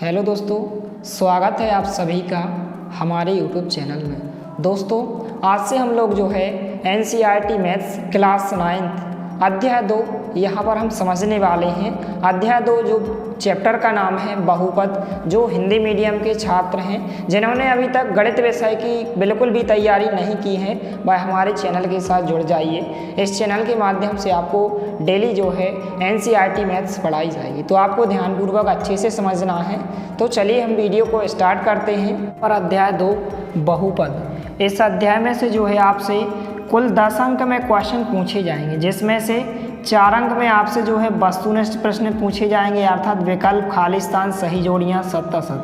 Hello दोस्तों, स्वागत है आप सभी का हमारे यूट्यूब चैनल में। दोस्तों, आज से हम लोग जो है NCERT मैथ्स क्लास 9 अध्याय 2 यहाँ पर हम समझने वाले हैं। अध्याय 2 जो चैप्टर का नाम है बहुपद। जो हिंदी मीडियम के छात्र हैं जिन्होंने अभी तक गणित विषय की बिल्कुल भी तैयारी नहीं की है, वह हमारे चैनल के साथ जुड़ जाइए। इस चैनल के माध्यम से आपको डेली जो है NCERT मैथ्स पढ़ाई जाएगी, तो आपको ध्यानपूर्वक अच्छे से समझना है। तो चलिए हम वीडियो को स्टार्ट करते हैं। और अध्याय 2 बहुपद, इस अध्याय में से जो है आपसे कुल 10 अंक में क्वेश्चन पूछे जाएंगे, जिसमें से 4 अंक में आपसे जो है वस्तुनिष्ठ प्रश्न पूछे जाएंगे, अर्थात विकल्प, खाली स्थान, सही जोड़ियाँ, सत्य।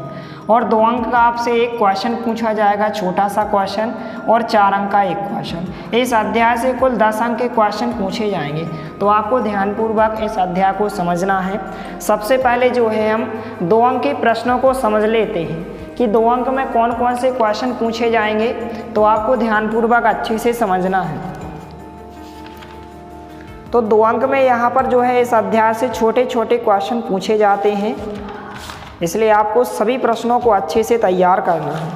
और 2 अंक का आपसे एक क्वेश्चन पूछा जाएगा, छोटा सा क्वेश्चन, और 4 अंक का एक क्वेश्चन। इस अध्याय से कुल 10 अंक के क्वेश्चन पूछे जाएंगे, तो आपको ध्यानपूर्वक इस अध्याय को समझना है। सबसे पहले जो है हम 2 अंक के प्रश्नों को समझ लेते हैं कि 2 अंक में कौन कौन से क्वेश्चन पूछे जाएंगे, तो आपको ध्यानपूर्वक अच्छे से समझना है। तो 2 अंक में यहाँ पर जो है इस अध्याय से छोटे छोटे क्वेश्चन पूछे जाते हैं, इसलिए आपको सभी प्रश्नों को अच्छे से तैयार करना है।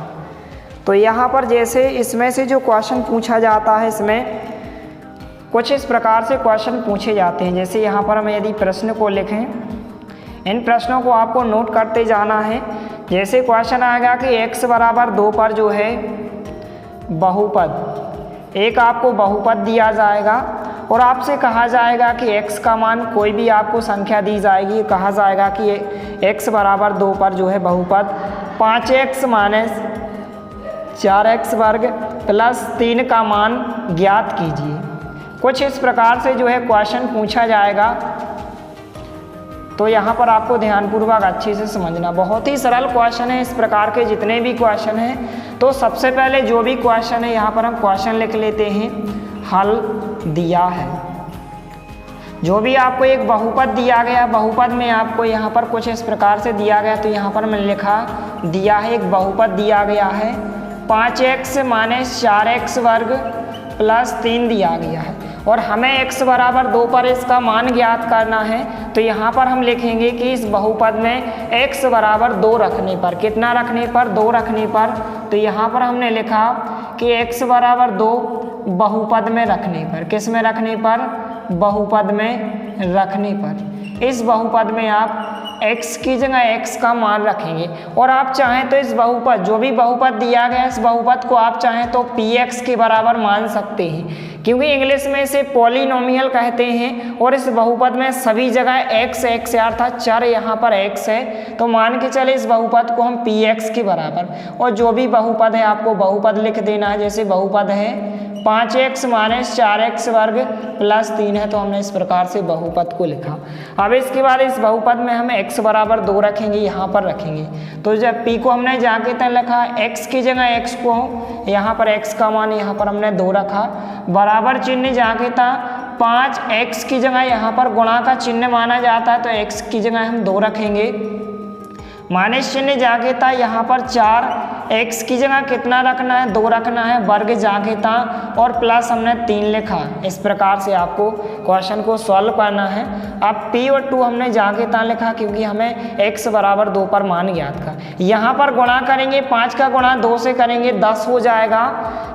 तो यहाँ पर जैसे इसमें से जो क्वेश्चन पूछा जाता है, इसमें कुछ इस प्रकार से क्वेश्चन पूछे जाते हैं। जैसे यहाँ पर हम यदि प्रश्न को लिखें, इन प्रश्नों को आपको नोट करते जाना है। जैसे क्वेश्चन आएगा कि x बराबर 2 पर जो है बहुपद, एक आपको बहुपद दिया जाएगा और आपसे कहा जाएगा कि x का मान, कोई भी आपको संख्या दी जाएगी, कहा जाएगा कि x बराबर 2 पर जो है बहुपद 5x माइनस 4x वर्ग प्लस 3 का मान ज्ञात कीजिए। कुछ इस प्रकार से जो है क्वेश्चन पूछा जाएगा, तो यहाँ पर आपको ध्यानपूर्वक अच्छे से समझना। बहुत ही सरल क्वेश्चन है, इस प्रकार के जितने भी क्वेश्चन हैं। तो सबसे पहले जो भी क्वेश्चन है यहाँ पर हम क्वेश्चन लिख लेते हैं, हल दिया है। जो भी आपको एक बहुपद दिया गया, बहुपद में आपको यहाँ पर कुछ इस प्रकार से दिया गया, तो यहाँ पर मैंने लिखा दिया है, एक बहुपद दिया गया है 5x माइनस 4x वर्ग प्लस 3 दिया गया है, और हमें x बराबर 2 पर इसका मान ज्ञात करना है। तो यहाँ पर हम लिखेंगे कि इस बहुपद में x बराबर 2 रखने पर, कितना रखने पर, 2 रखने पर, तो यहाँ पर हमने लिखा कि x बराबर 2 बहुपद में रखने पर, किस में रखने पर, बहुपद में रखने पर। इस बहुपद में आप x की जगह x का मान रखेंगे, और आप चाहें तो इस बहुपद, जो भी बहुपद दिया गया, इस बहुपद को आप चाहें तो px के बराबर मान सकते हैं, क्योंकि इंग्लिश में इसे पॉलिनोमियल कहते हैं। और इस बहुपद में सभी जगह x अर्थात चर यहाँ पर x है, तो मान के चले इस बहुपद को हम px के बराबर, और जो भी बहुपद है आपको बहुपद लिख देना है। जैसे बहुपद है 5x माइनस 4x वर्ग प्लस 3 है, तो हमने इस प्रकार से बहुपद को लिखा। अब इसके बाद इस बहुपद में हम x बराबर 2 रखेंगे, यहाँ पर रखेंगे। तो जब p को हमने जाके तय लिखा, x की जगह x को, यहाँ पर x का मान यहाँ पर हमने 2 रखा, बराबर चिन्ह जाके था 5x की जगह यहाँ पर गुणा का चिन्ह माना जाता है, तो x की जगह हम 2 रखेंगे, माइनस चिन्ह जाके था यहाँ पर 4x की जगह कितना रखना है, 2 रखना है, वर्ग जाके था, और प्लस हमने 3 लिखा। इस प्रकार से आपको क्वेश्चन को सॉल्व करना है। अब p और 2 हमने जाके था लिखा, क्योंकि हमें x बराबर 2 पर मान ज्ञात का। यहाँ पर गुणा करेंगे, 5 का गुणा 2 से करेंगे 10 हो जाएगा,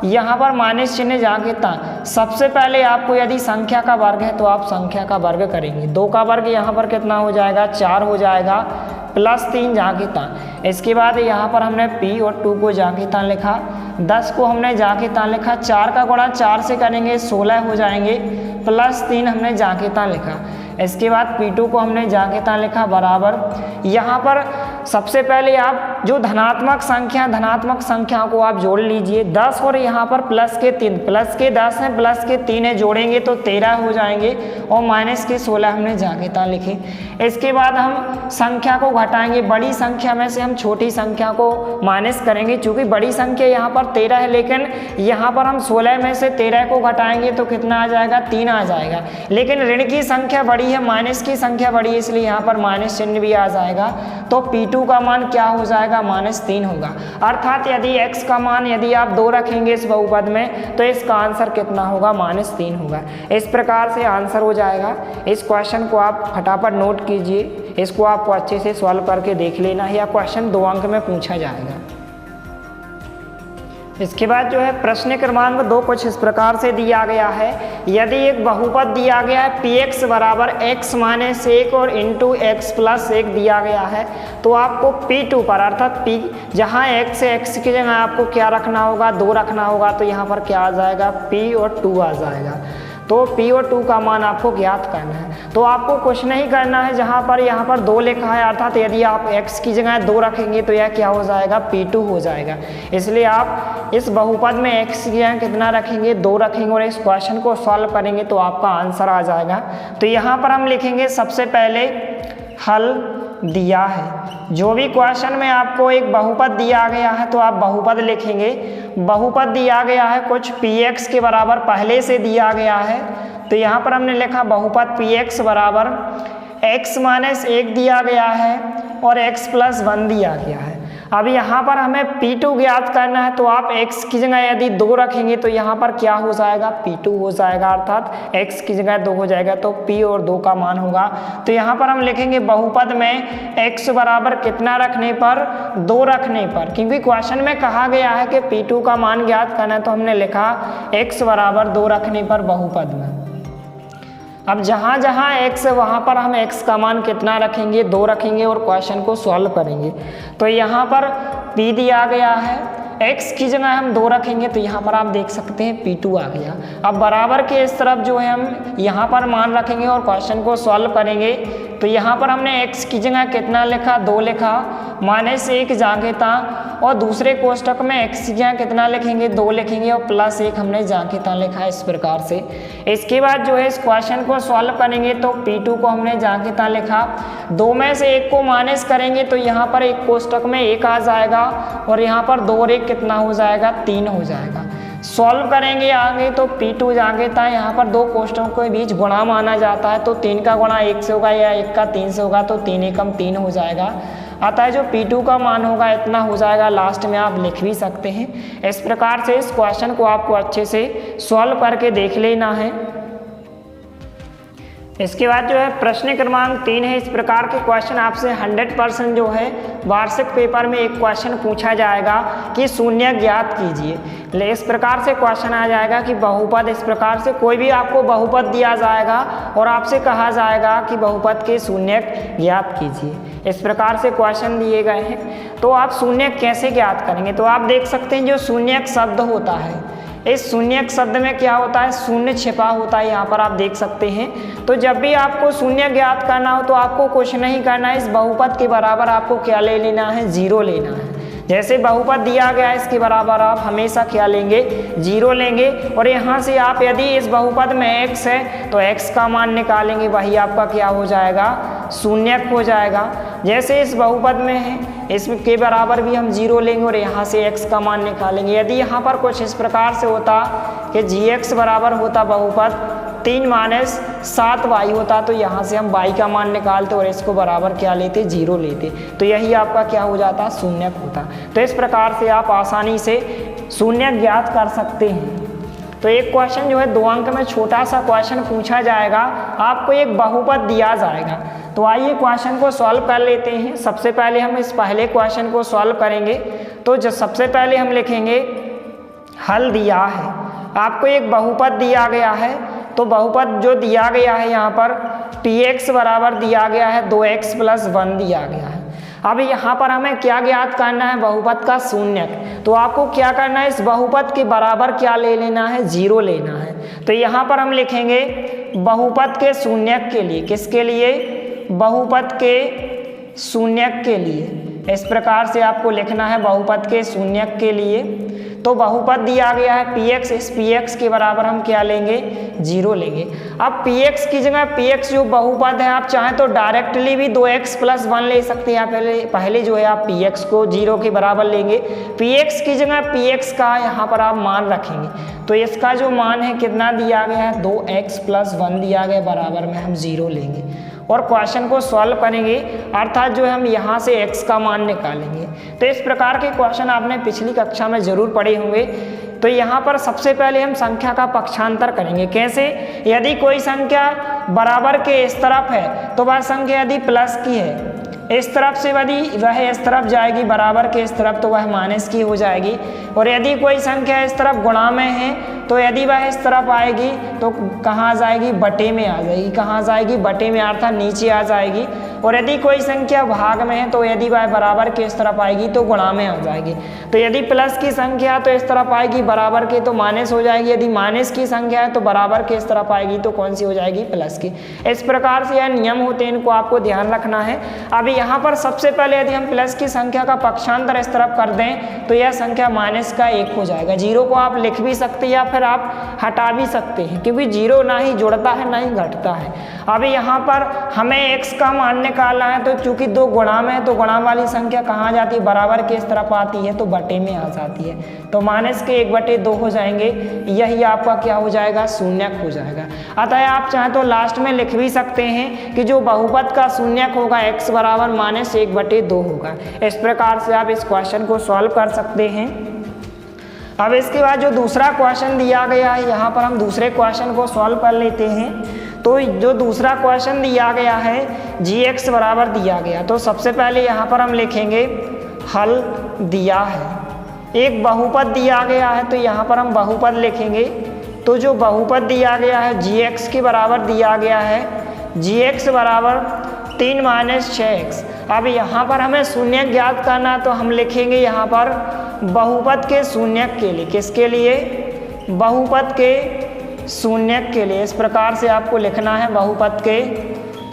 यहाँ पर माइनस चिन्ह जाके था। सबसे पहले आपको यदि संख्या का वर्ग है तो आप संख्या का वर्ग करेंगे, 2 का वर्ग यहाँ पर कितना हो जाएगा, 4 हो जाएगा, प्लस 3 जाके था। इसके बाद यहाँ पर हमने p और 2 को जाके था लिखा, 10 को हमने जाके था लिखा, 4 का गुणा 4 से करेंगे 16 हो जाएंगे, प्लस 3 हमने जाके था लिखा। इसके बाद p2 को हमने जाके था लिखा बराबर, यहाँ पर सबसे पहले आप जो धनात्मक संख्या को आप जोड़ लीजिए, 10 और यहाँ पर प्लस के 3, प्लस के 10 है, प्लस के 3 है, जोड़ेंगे तो 13 हो जाएंगे, और माइनस के 16 हमने जाके था लिखे। इसके बाद हम संख्या को घटाएंगे, बड़ी संख्या में से हम छोटी संख्या को माइनस करेंगे, चूंकि बड़ी संख्या यहाँ पर 13 है, लेकिन यहाँ पर हम 16 में से 13 को घटाएंगे तो कितना आ जाएगा, 3 आ जाएगा। लेकिन ऋण की संख्या बड़ी है, माइनस की संख्या बड़ी है, इसलिए यहाँ पर माइनस चिन्ह भी आ जाएगा। तो p2 का मान क्या हो जाएगा, जाएगा -3 होगा। अर्थात यदि x का मान यदि आप 2 रखेंगे इस बहुपद में तो इसका आंसर कितना होगा, -3 होगा। इस प्रकार से आंसर हो जाएगा। इस क्वेश्चन को आप फटाफट नोट कीजिए, इसको आपको अच्छे से सॉल्व करके देख लेना है, या क्वेश्चन 2 अंक में पूछा जाएगा। इसके बाद जो है प्रश्न क्रमांक 2 कुछ इस प्रकार से दिया गया है। यदि एक बहुपद दिया गया है px बराबर x - 1 और इंटू x + 1 दिया गया है, तो आपको p2 पर अर्थात p जहाँ x है x की जगह आपको क्या रखना होगा, 2 रखना होगा। तो यहाँ पर क्या आ जाएगा, p और 2 आ जाएगा। तो p और 2 का मान आपको ज्ञात करना है। तो आपको कुछ नहीं करना है, जहाँ पर यहाँ पर 2 लिखा है अर्थात यदि आप x की जगह 2 रखेंगे तो यह क्या हो जाएगा, p2 हो जाएगा। इसलिए आप इस बहुपद में x की जगह कितना रखेंगे, 2 रखेंगे और इस क्वेश्चन को सॉल्व करेंगे तो आपका आंसर आ जाएगा। तो यहाँ पर हम लिखेंगे सबसे पहले हल दिया है। जो भी क्वेश्चन में आपको एक बहुपद दिया गया है तो आप बहुपद लिखेंगे। बहुपद दिया गया है कुछ px के बराबर पहले से दिया गया है, तो यहाँ पर हमने लिखा बहुपद px बराबर x - 1 दिया गया है और x + 1 दिया गया है। अब यहाँ पर हमें p2 ज्ञात करना है, तो आप x की जगह यदि 2 रखेंगे तो यहाँ पर क्या हो जाएगा, p2 हो जाएगा। अर्थात x की जगह 2 हो जाएगा तो p और 2 का मान होगा। तो यहाँ पर हम लिखेंगे बहुपद में x बराबर कितना रखने पर, 2 रखने पर, क्योंकि क्वेश्चन में कहा गया है कि p2 का मान ज्ञात करना है, तो हमने लिखा x बराबर 2 रखने पर बहुपद में। अब जहाँ जहाँ x है वहाँ पर हम x का मान कितना रखेंगे, 2 रखेंगे और क्वेश्चन को सॉल्व करेंगे। तो यहाँ पर p दिया गया है, x की जगह हम 2 रखेंगे तो यहाँ पर आप देख सकते हैं p2 आ गया। अब बराबर के इस तरफ जो है हम यहाँ पर मान रखेंगे और क्वेश्चन को सॉल्व करेंगे। तो यहाँ पर हमने x की जगह कितना लिखा, 2 लिखा, -1 जाके था, और दूसरे कोष्टक में x की जगह कितना लिखेंगे, 2 लिखेंगे और +1 हमने जाके था लिखा। इस प्रकार से इसके बाद जो है इस क्वेश्चन को सॉल्व करेंगे तो p2 को हमने जाके था लिखा, 2 में से 1 को माइनस करेंगे तो यहाँ पर एक कोष्टक में 1 आ जाएगा और यहाँ पर 2 और 1 कितना हो जाएगा, 3 हो जाएगा। सॉल्व करेंगे आगे तो p2 जाके था, यहाँ पर 2 कोष्टकों के बीच गुणा माना जाता है, तो 3 का गुणा 1 से होगा या 1 का 3 से होगा, तो 3 एकम 3 हो जाएगा। अतः जो p2 का मान होगा इतना हो जाएगा। लास्ट में आप लिख भी सकते हैं। इस प्रकार से इस क्वेश्चन को आपको अच्छे से सॉल्व करके देख लेना है। इसके बाद जो है प्रश्न क्रमांक 3 है। इस प्रकार के क्वेश्चन आपसे 100% जो है वार्षिक पेपर में एक क्वेश्चन पूछा जाएगा कि शून्य ज्ञात कीजिए। इस प्रकार से क्वेश्चन आ जाएगा कि बहुपद, इस प्रकार से कोई भी आपको बहुपद दिया जाएगा और आपसे कहा जाएगा कि बहुपद के शून्य ज्ञात कीजिए। इस प्रकार से क्वेश्चन दिए गए हैं। तो आप शून्य कैसे ज्ञात करेंगे, तो आप देख सकते हैं जो शून्य शब्द होता है, इस शून्य शब्द में क्या होता है, शून्य छिपा होता है, यहाँ पर आप देख सकते हैं। तो जब भी आपको शून्य ज्ञात करना हो तो आपको कुछ नहीं करना है, इस बहुपद के बराबर आपको क्या ले लेना है, 0 लेना है। जैसे बहुपद दिया गया है इसके बराबर आप हमेशा क्या लेंगे, 0 लेंगे। और यहाँ से आप यदि इस बहुपद में x है तो x का मान निकालेंगे, वही आपका क्या हो जाएगा, शून्य हो जाएगा। जैसे इस बहुपद में है इसके बराबर भी हम 0 लेंगे और यहाँ से x का मान निकालेंगे। यदि यहाँ पर कुछ इस प्रकार से होता कि gx बराबर होता बहुपद 3 - 7y होता, तो यहाँ से हम y का मान निकालते और इसको बराबर क्या लेते, 0 लेते, तो यही आपका क्या हो जाता, शून्य होता। तो इस प्रकार से आप आसानी से शून्य ज्ञात कर सकते हैं। तो एक क्वेश्चन जो है 2 अंक में छोटा सा क्वेश्चन पूछा जाएगा, आपको एक बहुपद दिया जाएगा। तो आइए क्वेश्चन को सॉल्व कर लेते हैं। सबसे पहले हम इस पहले क्वेश्चन को सॉल्व करेंगे। तो जो सबसे पहले हम लिखेंगे हल दिया है, आपको एक बहुपद दिया गया है। तो बहुपद जो दिया गया है यहाँ पर px बराबर दिया गया है 2x + 1 दिया गया है। अब यहाँ पर हमें क्या ज्ञात करना है, बहुपद का शून्य। तो आपको क्या करना है, इस बहुपद के बराबर क्या ले लेना है, 0 लेना है। तो यहाँ पर हम लिखेंगे बहुपद के शून्य के लिए, किसके लिए, बहुपद के शून्य के लिए। इस प्रकार से आपको लिखना है बहुपद के शून्य के लिए। तो बहुपद दिया गया है px, इस px के बराबर हम क्या लेंगे, 0 लेंगे। अब px की जगह px जो बहुपद है आप चाहें तो डायरेक्टली भी 2x + 1 ले सकते हैं। पहले जो है आप px को 0 के बराबर लेंगे, px की जगह px का यहाँ पर आप मान रखेंगे। तो इसका जो मान है कितना दिया गया है, 2x + 1 दिया गया, बराबर में हम 0 लेंगे। और क्वेश्चन को सॉल्व करेंगे, अर्थात जो है हम यहाँ से x का मान निकालेंगे। तो इस प्रकार के क्वेश्चन आपने पिछली कक्षा में जरूर पढ़े होंगे। तो यहाँ पर सबसे पहले हम संख्या का पक्षांतर करेंगे। कैसे? यदि कोई संख्या बराबर के इस तरफ है तो वह संख्या यदि प्लस की है, इस तरफ से यदि वह इस तरफ जाएगी बराबर के इस तरफ तो वह माइनस की हो जाएगी। और यदि कोई संख्या इस तरफ गुणा में है तो यदि वह इस तरफ आएगी तो कहाँ आ जाएगी? बटे में आ जाएगी। कहाँ जाएगी? बटे में, अर्थात नीचे आ जाएगी। और यदि कोई संख्या भाग में है तो यदि वह बराबर के इस तरफ आएगी तो गुणा में आ जाएगी। तो यदि प्लस की संख्या तो इस तरफ आएगी बराबर के तो माइनस हो जाएगी, यदि माइनस की संख्या है तो बराबर के इस तरफ आएगी तो कौन सी हो जाएगी? प्लस की। इस प्रकार से यह नियम होते हैं, इनको आपको ध्यान रखना है। अभी यहाँ पर सबसे पहले यदि हम प्लस की संख्या का पक्षांतर इस तरफ कर दें तो यह संख्या माइनस का 1 हो जाएगा। जीरो को आप लिख भी सकते हैं या फिर आप हटा भी सकते हैं, क्योंकि जीरो ना ही जुड़ता है ना ही घटता है। अभी यहाँ पर हमें x का मान निकालना है, तो चूंकि 2 गुणा में है तो गुणा वाली संख्या कहाँ जाती है? बराबर के इस तरफ आती है तो बटे में आ जाती है। तो माइनस के 1/2 हो जाएंगे, यही आपका क्या हो जाएगा? शून्यक हो जाएगा। अतः आप चाहें तो लास्ट में लिख भी सकते हैं कि जो बहुपद का शून्यक होगा x बराबर माइनस 1/2 होगा। इस प्रकार से आप इस क्वेश्चन को सॉल्व कर सकते हैं। अब इसके बाद जो दूसरा क्वेश्चन दिया गया है, यहाँ पर हम दूसरे क्वेश्चन को सॉल्व कर लेते हैं। तो जो दूसरा क्वेश्चन दिया गया है gx बराबर दिया गया, तो सबसे पहले यहाँ पर हम लिखेंगे हल दिया है। एक बहुपद दिया गया है तो यहाँ पर हम बहुपद लिखेंगे। तो जो बहुपद दिया गया है gx के बराबर दिया गया है, gx बराबर 3 - 6x। अब यहाँ पर हमें शून्यक ज्ञात करना, तो हम लिखेंगे यहाँ पर बहुपद के शून्यक के लिए। किसके लिए? बहुपद के शून्यक के लिए। इस प्रकार से आपको लिखना है बहुपद के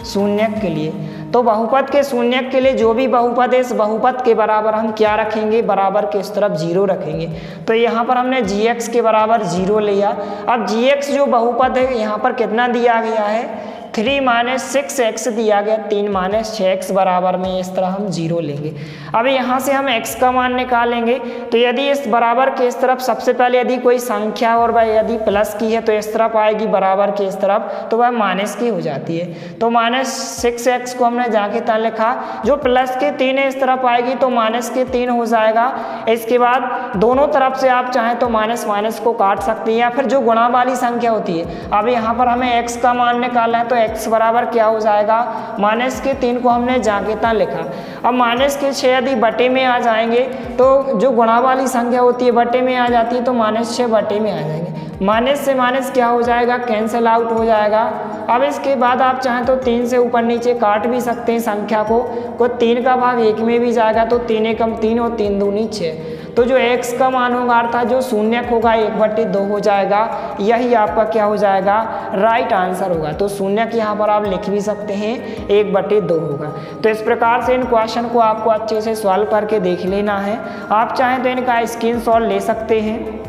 शून्यक के लिए। तो बहुपद के शून्यक के लिए जो भी बहुपद है इस बहुपद के बराबर हम क्या रखेंगे? बराबर के इस तरफ 0 रखेंगे। तो यहाँ पर हमने gx के बराबर 0 लिया। अब gx जो बहुपद है यहाँ पर कितना दिया गया है? 3 - 6x दिया गया। 3 - 6x बराबर में इस तरह हम 0 लेंगे। अब यहाँ से हम x का मान निकालेंगे। तो यदि इस बराबर के इस तरफ सबसे पहले यदि कोई संख्या और वह यदि प्लस की है तो इस तरफ आएगी बराबर के इस तरफ, तो वह माइनस की हो जाती है। तो -6x को हमने जाके तय लिखा। जो प्लस के 3 है इस तरफ आएगी तो माइनस के 3 हो जाएगा। इसके बाद दोनों तरफ से आप चाहें तो माइनस माइनस को काट सकते हैं, या फिर जो गुणा वाली संख्या होती है। अब यहाँ पर हमें x का मान निकालना है तो x बराबर क्या हो जाएगा? माइनस के 3 को हमने जाके तय लिखा। अब माइनस के 6 यदि बटे में आ जाएंगे तो जो गुणा वाली संख्या होती है बटे में आ जाती है, तो -6 बटे में आ जाएंगे। माइनस से माइनस क्या हो जाएगा? कैंसिल आउट हो जाएगा। अब इसके बाद आप चाहें तो 3 से ऊपर नीचे काट भी सकते हैं संख्या को 3 का भाग 1 में भी जाएगा तो 3 एकम 3 और 3 दूनी 6। तो जो x का मान होगा अर्थात जो शून्यक होगा 1/2 हो जाएगा। यही आपका क्या हो जाएगा? राइट आंसर होगा। तो शून्यक यहाँ पर आप लिख भी सकते हैं 1/2 होगा। तो इस प्रकार से इन क्वेश्चन को आपको अच्छे से सॉल्व करके देख लेना है। आप चाहें तो इनका स्क्रीनशॉट ले सकते हैं।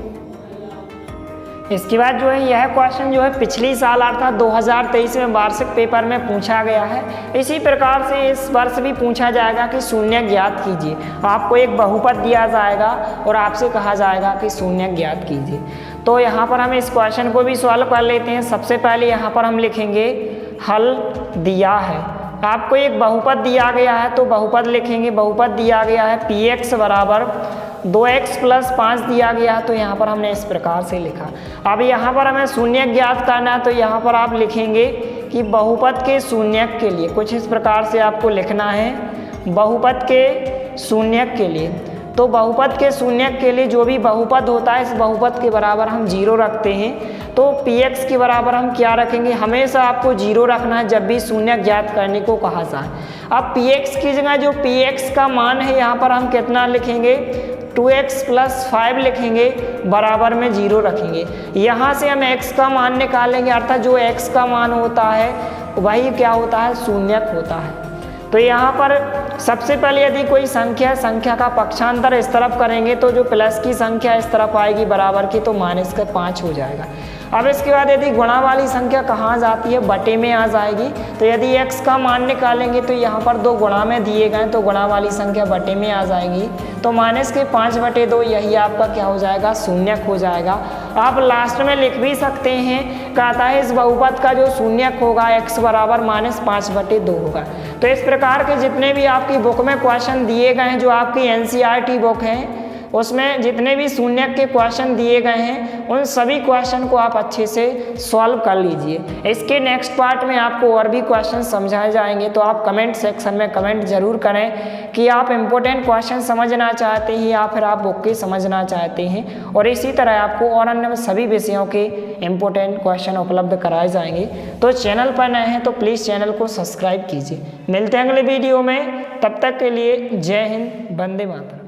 इसके बाद जो है यह क्वेश्चन जो है पिछली साल अर्थात 2023 में वार्षिक पेपर में पूछा गया है। इसी प्रकार से इस वर्ष भी पूछा जाएगा कि शून्यक ज्ञात कीजिए। आपको एक बहुपद दिया जाएगा और आपसे कहा जाएगा कि शून्यक ज्ञात कीजिए। तो यहाँ पर हम इस क्वेश्चन को भी सॉल्व कर लेते हैं। सबसे पहले यहाँ पर हम लिखेंगे हल दिया है। आपको एक बहुपद दिया गया है तो बहुपद लिखेंगे। बहुपद दिया गया है px बराबर 2x + 5 दिया गया, तो यहाँ पर हमने इस प्रकार से लिखा। अब यहाँ पर हमें शून्यक ज्ञात करना है तो यहाँ पर आप लिखेंगे कि बहुपद के शून्यक के लिए कुछ इस प्रकार से आपको लिखना है। बहुपद के शून्यक के लिए, तो बहुपद के शून्यक के लिए जो भी बहुपद होता है इस बहुपद के बराबर हम 0 रखते हैं। तो px के बराबर हम क्या रखेंगे? हमेशा आपको 0 रखना है जब भी शून्यक ज्ञात करने को कहा जाए। अब px की जगह जो px का मान है यहाँ पर हम कितना लिखेंगे? 2x + 5 लिखेंगे, बराबर में 0 रखेंगे। यहाँ से हम x का मान निकालेंगे, अर्थात जो x का मान होता है वही क्या होता है? शून्यक होता है। तो यहाँ पर सबसे पहले यदि कोई संख्या का पक्षांतर इस तरफ करेंगे तो जो प्लस की संख्या इस तरफ आएगी बराबर की, तो -5 हो जाएगा। अब इसके बाद यदि गुणा वाली संख्या कहाँ जाती है? बटे में आ जाएगी। तो यदि x का मान निकालेंगे तो यहाँ पर 2 गुणा में दिए गए तो गुणा वाली संख्या बटे में आ जाएगी। तो -5/2 यही आपका क्या हो जाएगा? शून्यक हो जाएगा। आप लास्ट में लिख भी सकते हैं, कहता है इस बहुपद का जो शून्यक होगा x बराबर -5/2 होगा। तो इस प्रकार के जितने भी आपकी बुक में क्वेश्चन दिए गए हैं, जो आपकी NCERT बुक है उसमें जितने भी शून्यक के क्वेश्चन दिए गए हैं उन सभी क्वेश्चन को आप अच्छे से सॉल्व कर लीजिए। इसके नेक्स्ट पार्ट में आपको और भी क्वेश्चन समझाए जाएंगे, तो आप कमेंट सेक्शन में कमेंट जरूर करें कि आप इम्पोर्टेंट क्वेश्चन समझना चाहते हैं या फिर आप बुक के समझना चाहते हैं। और इसी तरह आपको और अन्य सभी विषयों के इम्पोर्टेंट क्वेश्चन उपलब्ध कराए जाएंगे। तो चैनल पर नए हैं तो प्लीज़ चैनल को सब्सक्राइब कीजिए। मिलते हैं अगले वीडियो में, तब तक के लिए जय हिंद, वंदे मातरम।